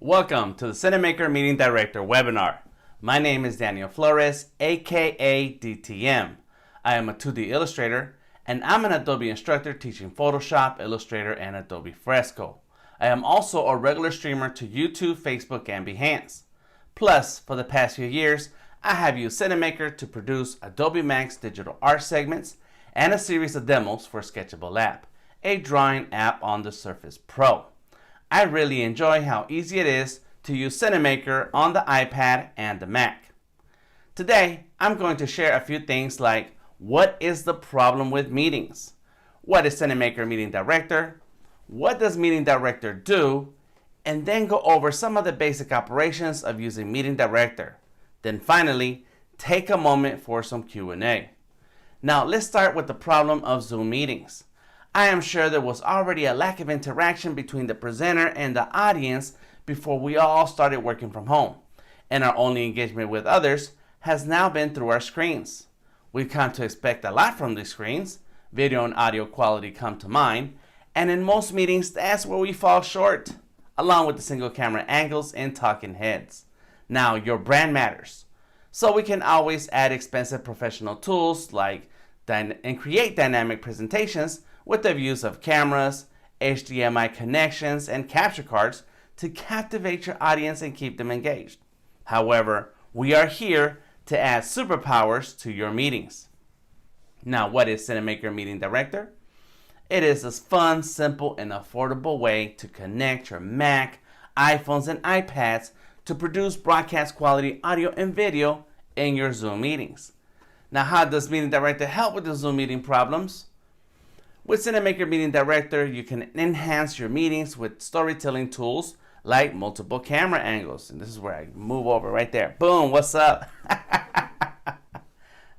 Welcome to the Cinamaker Meeting Director webinar. My name is Daniel Flores, aka DTM. I am a 2D illustrator and I'm an Adobe instructor teaching Photoshop, Illustrator, and Adobe Fresco. I am also a regular streamer to YouTube, Facebook, and Behance. Plus, for the past few years, I have used Cinamaker to produce Adobe Max digital art segments and a series of demos for Sketchable app, a drawing app on the Surface Pro. I really enjoy how easy it is to use Cinamaker on the iPad and the Mac. Today, I'm going to share a few things like what is the problem with meetings? What is Cinamaker Meeting Director? What does Meeting Director do? And then go over some of the basic operations of using Meeting Director. Then finally, take a moment for some Q&A. Now, let's start with the problem of Zoom meetings. I am sure there was already a lack of interaction between the presenter and the audience before we all started working from home, and our only engagement with others has now been through our screens. We've come to expect a lot from these screens. Video and audio quality come to mind, and in most meetings that's where we fall short, along with the single camera angles and talking heads. Now your brand matters, so we can always add expensive professional tools like and create dynamic presentations with the views of cameras, HDMI connections, and capture cards to captivate your audience and keep them engaged. However, we are here to add superpowers to your meetings. Now, what is Cinamaker Meeting Director? It is a fun, simple, and affordable way to connect your Mac, iPhones, and iPads to produce broadcast quality audio and video in your Zoom meetings. Now, how does Meeting Director help with the Zoom meeting problems? With Cinamaker Meeting Director, you can enhance your meetings with storytelling tools like multiple camera angles. And this is where I move over right there. Boom, what's up?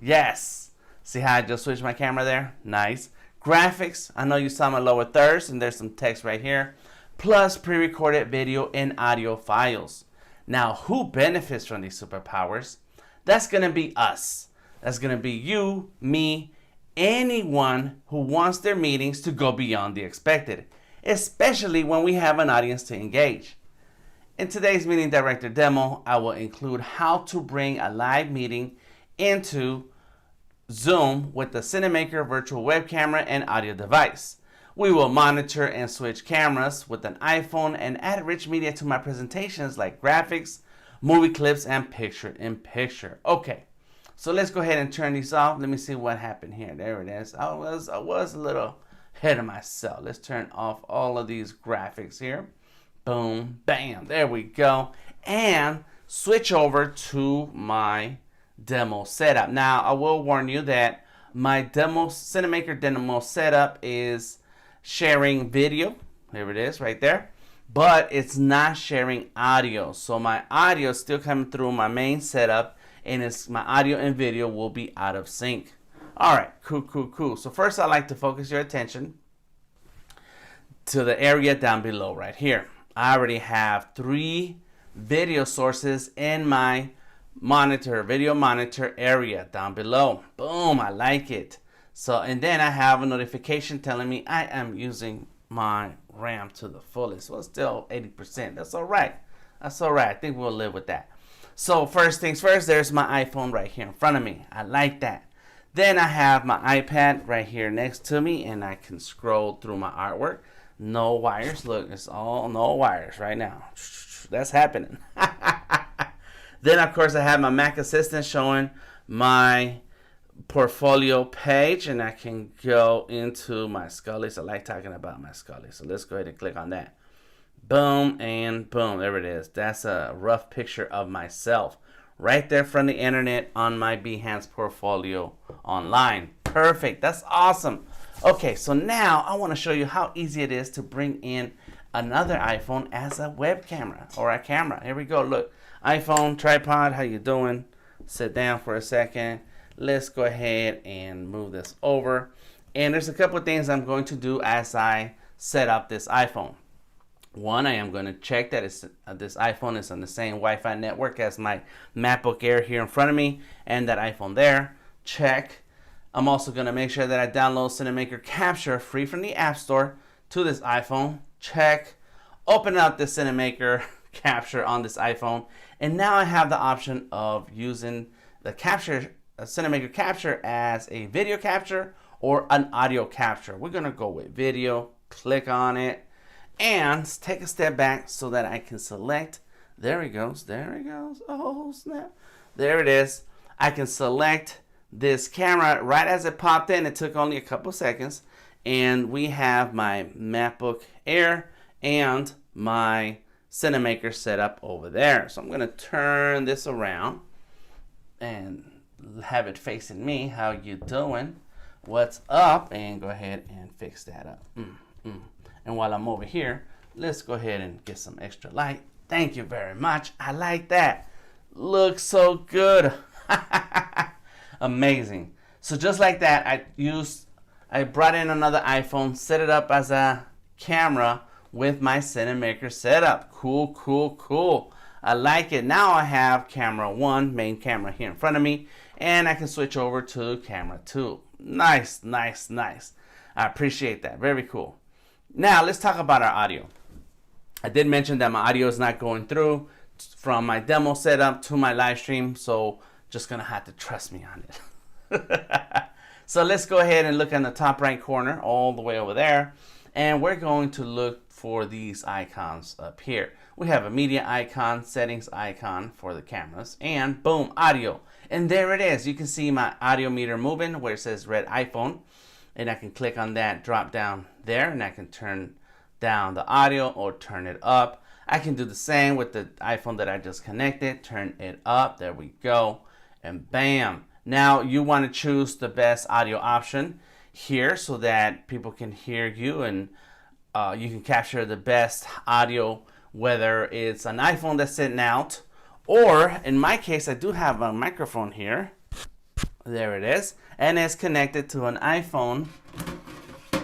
Yes. See how I just switched my camera there? Nice. Graphics, I know you saw my lower thirds and there's some text right here. Plus pre-recorded video and audio files. Now, who benefits from these superpowers? That's going to be us. That's going to be you, me, anyone who wants their meetings to go beyond the expected, especially when we have an audience to engage. In today's Meeting Director demo, I will include how to bring a live meeting into Zoom with the Cinamaker virtual web camera and audio device. We will monitor and switch cameras with an iPhone and add rich media to my presentations like graphics, movie clips, and picture-in-picture. Okay. So let's go ahead and turn these off. Let me see what happened here. There it is. I was a little ahead of myself. Let's turn off all of these graphics here. Boom, bam. There we go. And switch over to my demo setup. Now, I will warn you that my Cinamaker demo setup is sharing video. There it is right there. But it's not sharing audio. So my audio is still coming through my main setup, and my audio and video will be out of sync. All right, cool. So first I'd like to focus your attention to the area down below right here. I already have 3 video sources in my video monitor area down below. Boom, I like it. So, and then I have a notification telling me I am using my RAM to the fullest. Well, still 80%. That's all right. I think we'll live with that. So first things first, there's my iPhone right here in front of me. I like that. Then I have my iPad right here next to me, and I can scroll through my artwork. No wires. Look, it's all no wires right now. That's happening. Then, of course, I have my Mac Assistant showing my portfolio page, and I can go into my Scullies. I like talking about my Scullies. So let's go ahead and click on that. Boom and boom, there it is. That's a rough picture of myself right there from the internet on my Behance portfolio online. Perfect, that's awesome. Okay, so now I want to show you how easy it is to bring in another iPhone as a web camera or a camera. Here we go, look. iPhone, tripod, how you doing? Sit down for a second. Let's go ahead and move this over. And there's a couple of things I'm going to do as I set up this iPhone. One, I am going to check that this iPhone is on the same Wi-Fi network as my MacBook Air here in front of me and that iPhone there. Check. I'm also going to make sure that I download Cinamaker Capture free from the App Store to this iPhone. Check. Open up the Cinamaker capture on this iPhone. And now I have the option of using the Cinamaker Capture as a video capture or an audio capture. We're gonna go with video, click on it, and take a step back so that I can select. There it goes, there it goes. Oh snap, there it is. I can select this camera right as it popped in. It took only a couple seconds. And we have my MacBook Air and my Cinamaker set up over there. So I'm gonna turn this around and have it facing me. How you doing? What's up? And go ahead and fix that up. And while I'm over here, let's go ahead and get some extra light. Thank you very much. I like that. Looks so good. Amazing. So just like that, I brought in another iPhone, set it up as a camera with my Cinamaker setup. Cool, cool, cool. I like it. Now I have camera 1, main camera here in front of me, and I can switch over to camera 2. Nice, nice, nice. I appreciate that. Very cool. Now let's talk about our audio. I did mention that my audio is not going through from my demo setup to my live stream, so just gonna have to trust me on it. So let's go ahead and look in the top right corner all the way over there, and we're going to look for these icons up here. We have a media icon, settings icon for the cameras, and boom, audio. And there it is. You can see my audio meter moving where it says red iPhone, and I can click on that drop down there, and I can turn down the audio or turn it up. I can do the same with the iPhone that I just connected. Turn it up. There we go. And bam. Now you want to choose the best audio option here so that people can hear you, and you can capture the best audio, whether it's an iPhone that's sitting out, or in my case, I do have a microphone here. There it is. And it's connected to an iPhone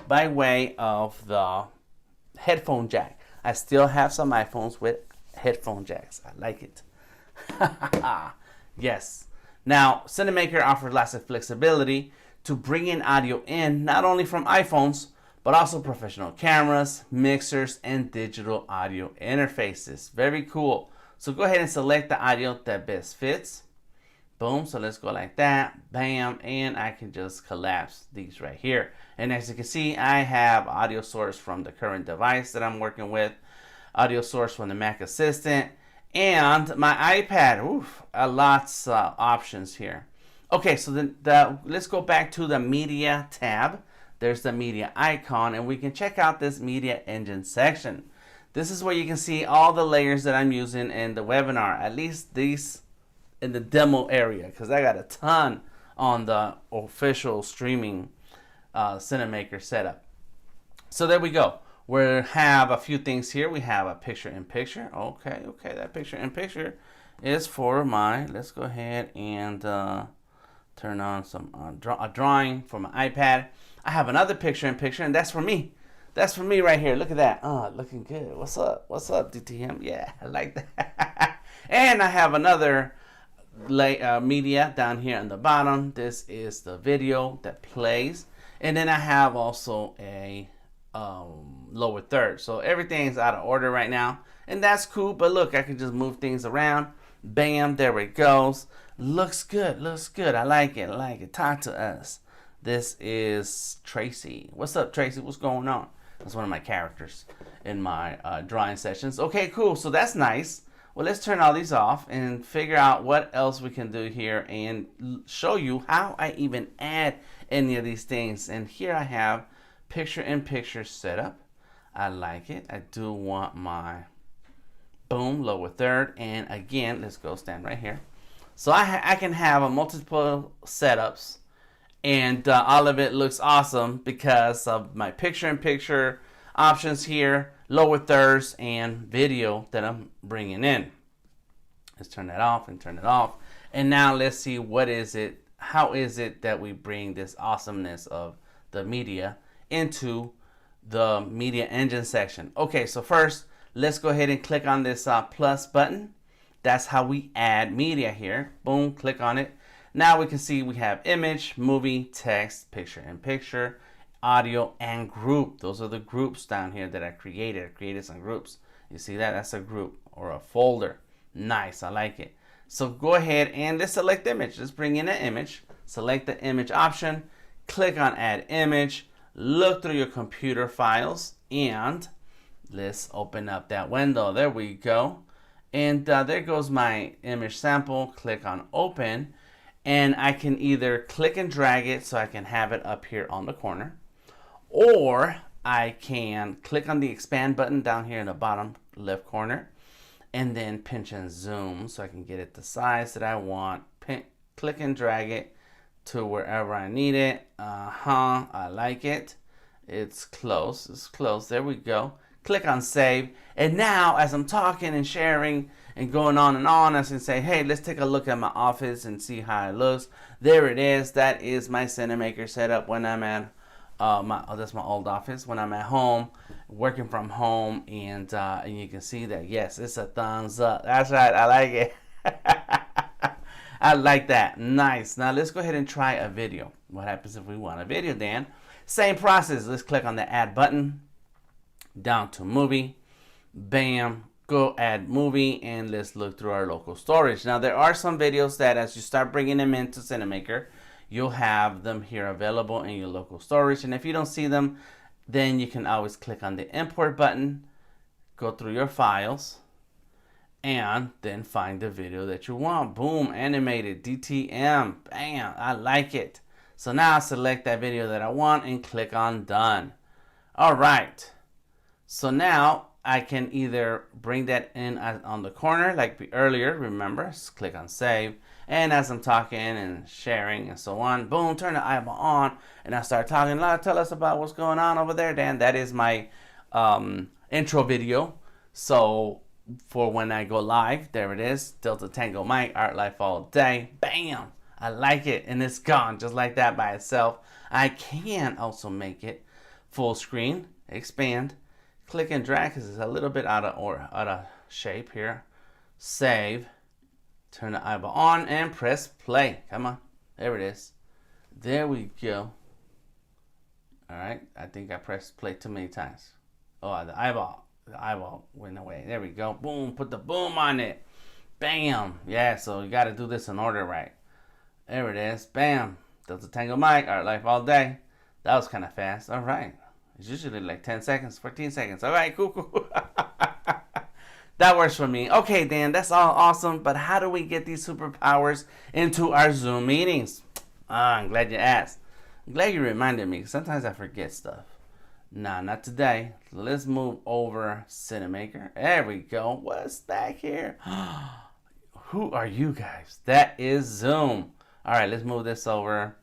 by way of the headphone jack. I still have some iPhones with headphone jacks. I like it. Yes. Now, Cinamaker offers lots of flexibility to bring in audio in, not only from iPhones, but also professional cameras, mixers, and digital audio interfaces. Very cool. So go ahead and select the audio that best fits. Boom. So let's go like that. Bam. And I can just collapse these right here. And as you can see, I have audio source from the current device that I'm working with, audio source from the Mac Assistant, and my iPad. Oof, lots of options here. Okay, so let's go back to the media tab. There's the media icon, and we can check out this media engine section. This is where you can see all the layers that I'm using in the webinar, at least these in the demo area, because I got a ton on the official streaming Cinamaker setup. So there we go. We have a few things here. We have a picture-in-picture. Okay, that picture-in-picture is for my, let's go ahead and turn on a drawing for my iPad. I have another picture-in-picture, and that's for me. That's for me right here. Look at that. Oh, looking good. What's up? What's up, DTM? Yeah, I like that. And I have another media down here on the bottom. This is the video that plays. And then I have also a lower third. So everything's out of order right now, and that's cool. But look, I can just move things around. Bam, there it goes. Looks good, looks good. I like it, I like it. Talk to us. This is Tracy. What's up, Tracy? What's going on? That's one of my characters in my drawing sessions. Okay, cool. So that's nice. Well, let's turn all these off and figure out what else we can do here and show you how I even add any of these things. And here I have picture-in-picture setup. I like it. I do want my boom lower third, and again, let's go stand right here. So I can have a multiple setups, and all of it looks awesome because of my picture-in-picture options here, lower thirds, and video that I'm bringing in. Let's turn that off and turn it off. And now let's see what is it, how is it that we bring this awesomeness of the media into the media engine section. Okay, so first, let's go ahead and click on this plus button. That's how we add media here. Boom, click on it. Now we can see we have image, movie, text, picture-in-picture, audio, and group. Those are the groups down here that I created. I created some groups. You see that? That's a group or a folder. Nice, I like it. So go ahead and let's select image. Let's bring in an image. Select the image option. Click on add image. Look through your computer files and let's open up that window. There we go. And there goes my image sample. Click on open. And I can either click and drag it so I can have it up here on the corner. Or I can click on the expand button down here in the bottom left corner. And then pinch and zoom so I can get it the size that I want. Click and drag it to wherever I need it. I like it. It's close. It's close. There we go. Click on save. And now as I'm talking and sharing and going on and on, I can say, hey, let's take a look at my office and see how it looks. There it is. That is my Cinamaker setup when I'm at that's my old office when I'm at home, working from home, and you can see that, yes, it's a thumbs up. That's right, I like it. I like that. Nice. Now let's go ahead and try a video. What happens if we want a video, Dan? Same process. Let's click on the add button, down to movie, bam, go add movie, and let's look through our local storage. Now there are some videos that as you start bringing them into Cinamaker, you'll have them here available in your local storage. And if you don't see them, then you can always click on the import button, go through your files, and then find the video that you want. Boom, animated, DTM, bam, I like it. So now I select that video that I want and click on done. All right, so now I can either bring that in on the corner like earlier, remember, just click on save. And as I'm talking and sharing and so on, boom, turn the eyeball on, and I start talking. Tell us about what's going on over there, Dan. That is my intro video. So for when I go live, there it is. Delta Tango Mike, Art Life All Day. Bam! I like it, and it's gone just like that by itself. I can also make it full screen, expand, click and drag because it's a little bit out of shape here. Save. Turn the eyeball on and press play. Come on. There it is. There we go. All right. I think I pressed play too many times. Oh, the eyeball went away. There we go. Boom. Put the boom on it. Bam. Yeah, so you got to do this in order right. There it is. Bam. Delta Tango Mike. Art Life All Day. That was kind of fast. All right. It's usually like 10 seconds, 14 seconds. All right. Cool. That works for me. Okay, Dan, that's all awesome, but how do we get these superpowers into our Zoom meetings? I'm glad you asked. I'm glad you reminded me. Sometimes I forget stuff. Nah, not today. Let's move over Cinamaker. There we go. What's back here? Who are you guys? That is Zoom. All right, let's move this over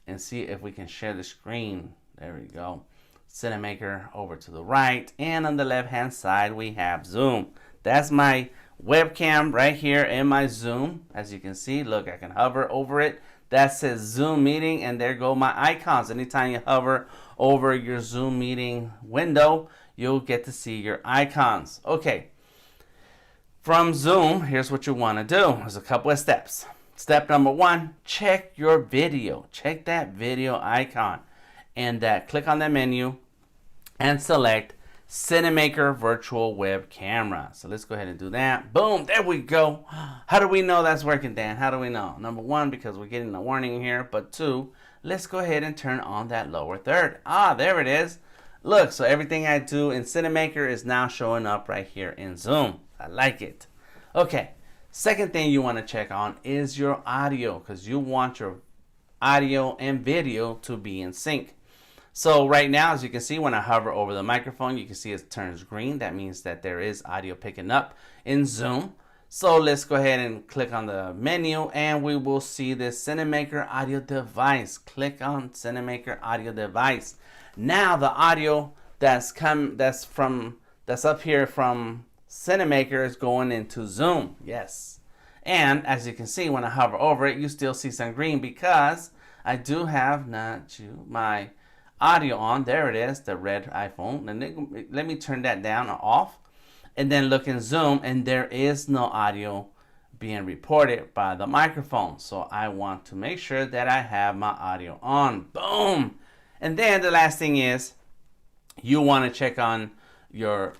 and see if we can share the screen. There we go. Cinamaker over to the right, and on the left-hand side, we have Zoom. That's my webcam right here in my Zoom. As you can see, look, I can hover over it. That says Zoom meeting, and there go my icons. Anytime you hover over your Zoom meeting window, you'll get to see your icons. Okay, from Zoom, here's what you want to do. There's a couple of steps. Step number one, check your video. Check that video icon, and click on that menu and select Cinamaker Virtual Web Camera. So let's go ahead and do that. Boom, there we go. How do we know that's working, Dan? How do we know? Number one, because we're getting a warning here. But two, let's go ahead and turn on that lower third. There it is. Look, so everything I do in Cinamaker is now showing up right here in Zoom. I like it. Okay, second thing you want to check on is your audio, because you want your audio and video to be in sync. So right now, as you can see, when I hover over the microphone, you can see it turns green. That means that there is audio picking up in Zoom. So let's go ahead and click on the menu, and we will see this Cinamaker audio device. Click on Cinamaker audio device. Now the audio that's up here from Cinamaker is going into Zoom. Yes. And as you can see, when I hover over it, you still see some green because I do have my audio on. There it is, the red iPhone. And let me turn that down or off, and then look in Zoom, and there is no audio being reported by the microphone. So I want to make sure that I have my audio on. Boom. And then the last thing is you want to check on your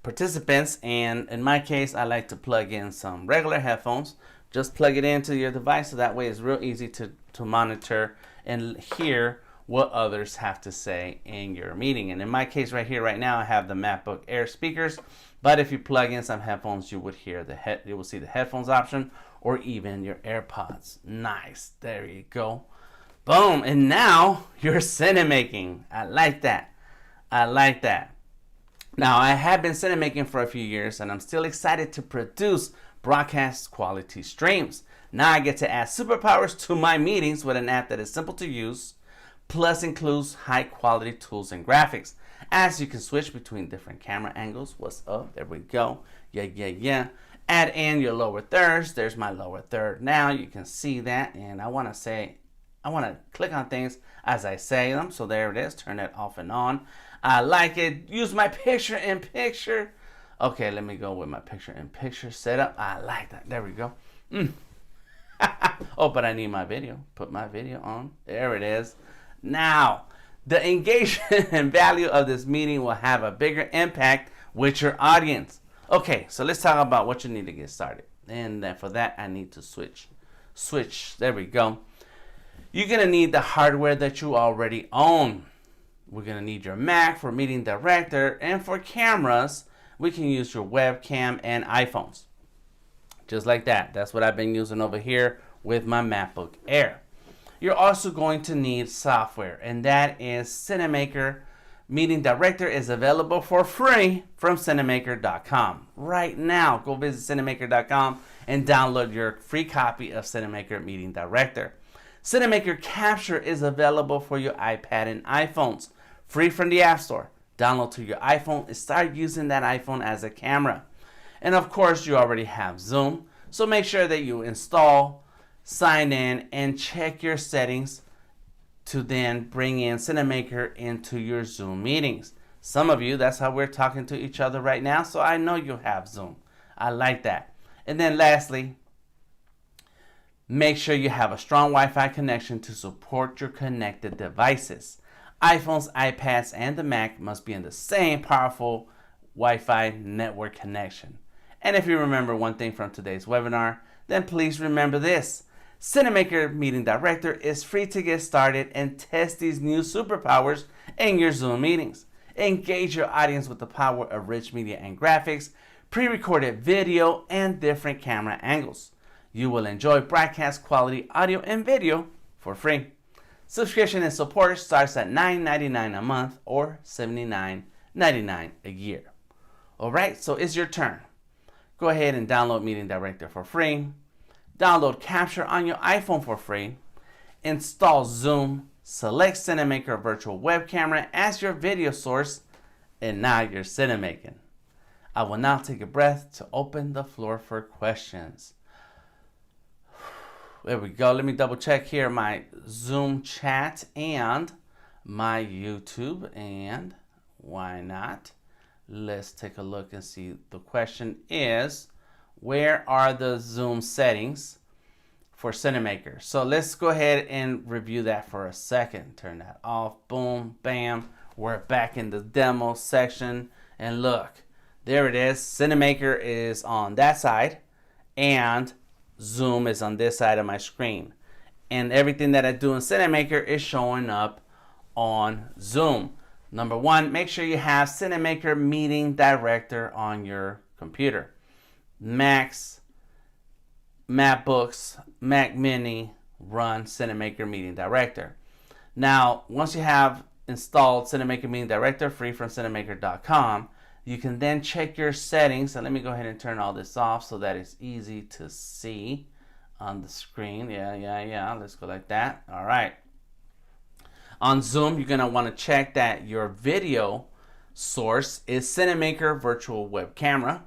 participants, and in my case I like to plug in some regular headphones. Just plug it into your device, so that way it's real easy to monitor and hear what others have to say in your meeting. And in my case right here, right now, I have the MacBook Air speakers, but if you plug in some headphones, you would hear you will see the headphones option, or even your AirPods. Nice, there you go. Boom, and now you're cinemaking. I like that. I like that. Now, I have been cinemaking for a few years, and I'm still excited to produce broadcast quality streams. Now I get to add SuperPowers to my meetings with an app that is simple to use, plus includes high quality tools and graphics, as you can switch between different camera angles. What's up? There we go. Yeah. Add in your lower thirds. There's my lower third now. You can see that, and I want to click on things as I say them. So there it is. Turn it off and on. I like it. Use my picture-in-picture. Okay, let me go with my picture-in-picture setup. I like that. There we go. Oh, but I need my video. Put my video on. There it is. Now, the engagement and value of this meeting will have a bigger impact with your audience. Okay, so let's talk about what you need to get started. And then for that, I need to switch. There we go. You're going to need the hardware that you already own. We're going to need your Mac for Meeting Director, and for cameras, we can use your webcam and iPhones. Just like that. That's what I've been using over here with my MacBook Air. You're also going to need software, and that is Cinamaker Meeting Director is available for free from Cinamaker.com. Right now, go visit Cinamaker.com and download your free copy of Cinamaker Meeting Director. Cinamaker Capture is available for your iPad and iPhones, free from the App Store. Download to your iPhone and start using that iPhone as a camera. And of course, you already have Zoom, so make sure that you install, sign in, and check your settings to then bring in Cinamaker into your Zoom meetings. Some of you, that's how we're talking to each other right now, so I know you have Zoom. I like that. And then lastly, make sure you have a strong Wi-Fi connection to support your connected devices. iPhones, iPads, and the Mac must be in the same powerful Wi-Fi network connection. And if you remember one thing from today's webinar, then please remember this. Cinamaker Meeting Director is free to get started and test these new superpowers in your Zoom meetings. Engage your audience with the power of rich media and graphics, pre-recorded video, and different camera angles. You will enjoy broadcast quality audio and video for free. Subscription and support starts at $9.99 a month or $79.99 a year. Alright, so it's your turn. Go ahead and download Meeting Director for free. Download Capture on your iPhone for free. Install Zoom. Select Cinamaker Virtual Web Camera as your video source. And now you're cinemaking. I will now take a breath to open the floor for questions. There we go. Let me double check here my Zoom chat and my YouTube. And why not? Let's take a look and see. The question is, where are the Zoom settings for Cinamaker? So let's go ahead and review that for a second. Turn that off. Boom, bam. We're back in the demo section. And look, there it is. Cinamaker is on that side and Zoom is on this side of my screen. And everything that I do in Cinamaker is showing up on Zoom. Number one, make sure you have Cinamaker Meeting Director on your computer. Macs, MacBooks, Mac Mini run Cinamaker Meeting Director. Now, once you have installed Cinamaker Meeting Director free from Cinamaker.com, you can then check your settings. And let me go ahead and turn all this off so that it's easy to see on the screen. Yeah. Let's go like that. All right. On Zoom, you're going to want to check that your video source is Cinamaker Virtual Web Camera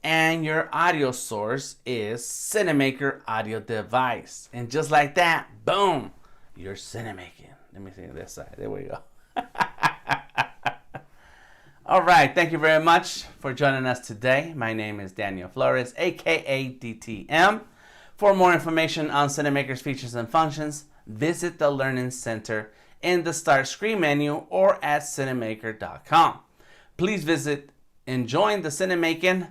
and your audio source is Cinamaker Audio Device. And just like that, boom, you're cinemaking. Let me see this side. There we go. All right. Thank you very much for joining us today. My name is Daniel Flores, aka DTM. For more information on Cinamaker's features and functions, visit the Learning Center in the Start Screen menu or at Cinamaker.com. Please visit and join the Cinamaker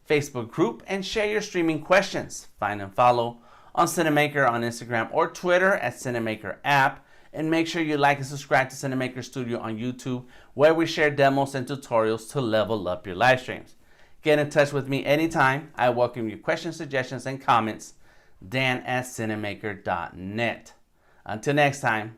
Facebook group and share your streaming questions. Find and follow on Cinamaker on Instagram or Twitter at Cinamaker app. And make sure you like and subscribe to Cinamaker Studio on YouTube, where we share demos and tutorials to level up your live streams. Get in touch with me anytime. I welcome your questions, suggestions, and comments. Dan at Cinamaker.net. Until next time,